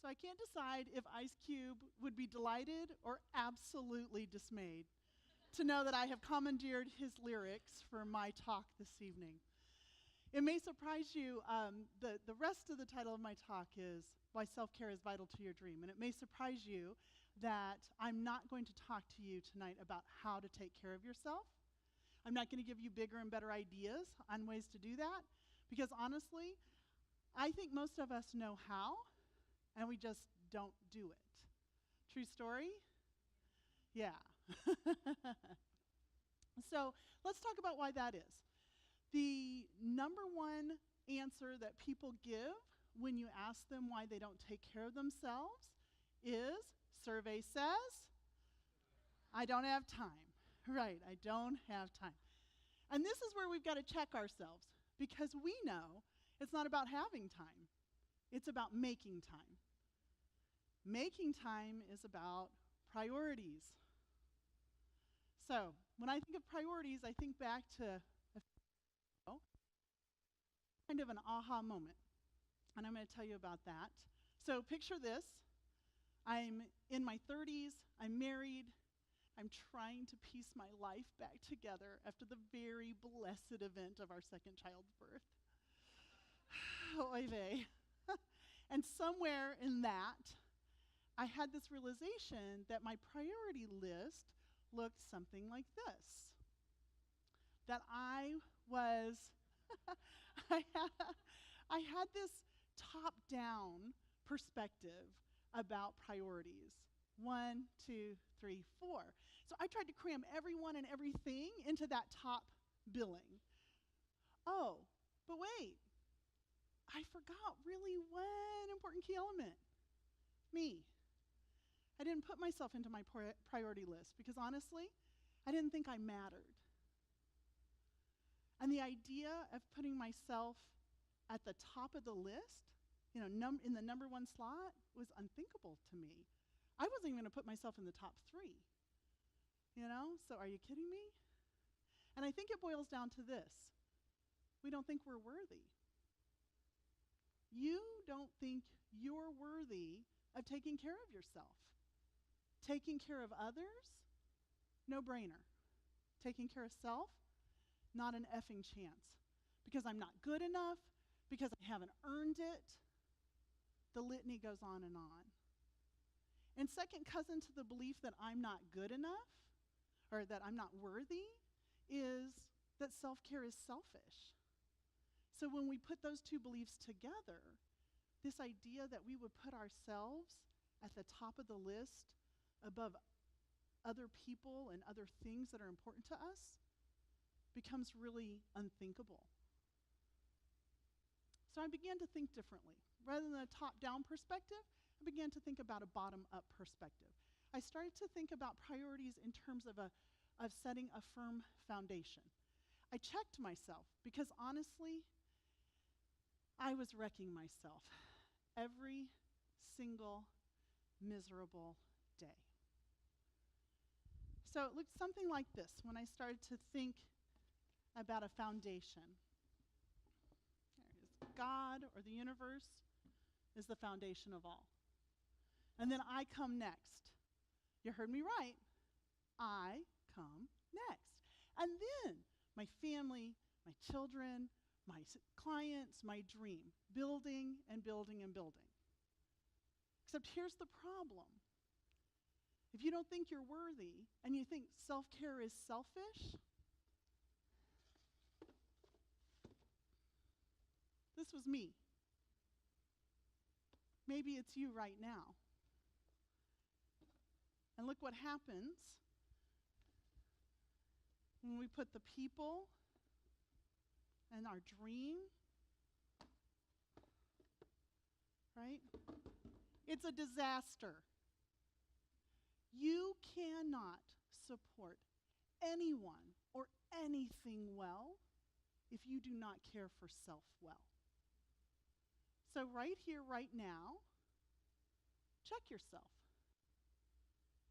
I can't decide if Ice Cube would be delighted or absolutely dismayed to know that I have commandeered his lyrics for my talk this evening. It may surprise you, the rest of the title of my talk is Why Self-Care is Vital to Your Dream. And it may surprise you that I'm not going to talk to you tonight about how to take care of yourself. I'm not going to give you bigger and better ideas on ways to do that, because honestly, I think most of us know how, and we just don't do it. True story? Yeah. So let's talk about why that is. The number one answer that people give when you ask them why they don't take care of themselves is, survey says, I don't have time. Right, I don't have time. And this is where we've got to check ourselves, because we know it's not about having time. It's about making time. Making time is about priorities. So when I think of priorities, I think back to kind of an aha moment. And I'm going to tell you about that. So picture this. I'm in my 30s. I'm married. I'm trying to piece my life back together after the very blessed event of our second child's birth. Oy vey. And somewhere in that, I had this realization that my priority list looked something like this. That I was, I had this top-down perspective about priorities. 1, 2, 3, 4. So I tried to cram everyone and everything into that top billing. Oh, but wait. I forgot really one important key element. Me. I didn't put myself into my priority list because honestly, I didn't think I mattered. And the idea of putting myself at the top of the list, in the number one slot, was unthinkable to me. I wasn't even going to put myself in the top 3. So are you kidding me? And I think it boils down to this. We don't think we're worthy. You don't think you're worthy of taking care of yourself. Taking care of others, no brainer. Taking care of self, not an effing chance. Because I'm not good enough, because I haven't earned it. The litany goes on and on. And second cousin to the belief that I'm not good enough, or that I'm not worthy, is that self-care is selfish. So when we put those two beliefs together, this idea that we would put ourselves at the top of the list above other people and other things that are important to us becomes really unthinkable. So I began to think differently. Rather than a top-down perspective, I began to think about a bottom-up perspective. I started to think about priorities in terms of setting a firm foundation. I checked myself because honestly, I was wrecking myself every single miserable day. So it looked something like this when I started to think about a foundation. God or the universe is the foundation of all. And then I come next. You heard me right. I come next. And then my family, my children, my clients, my dream. Building and building and building. Except here's the problem. If you don't think you're worthy and you think self-care is selfish, this was me. Maybe it's you right now. And look what happens when we put the people and our dream, right? It's a disaster. You cannot support anyone or anything well if you do not care for self well. So right here, right now, check yourself.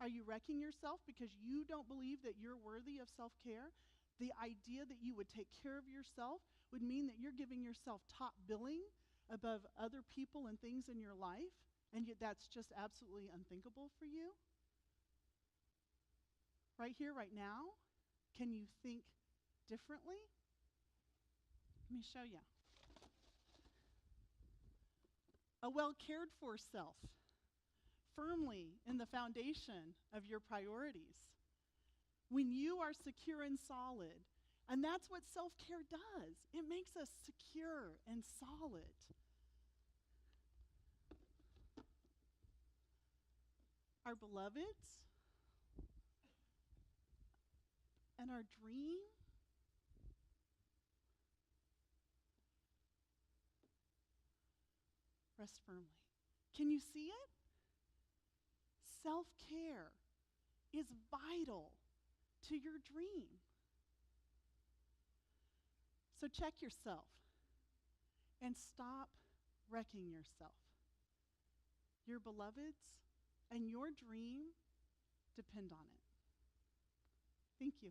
Are you wrecking yourself because you don't believe that you're worthy of self-care? The idea that you would take care of yourself would mean that you're giving yourself top billing above other people and things in your life. and yet that's just absolutely unthinkable for you? Right here, right now, can you think differently? Let me show you. A well cared for self, firmly in the foundation of your priorities. When you are secure and solid, and that's what self-care does. It makes us secure and solid. Our beloveds and our dream rest firmly. Can you see it? Self-care is vital to your dream. So check yourself and stop wrecking yourself. Your beloveds and your dream depend on it. Thank you.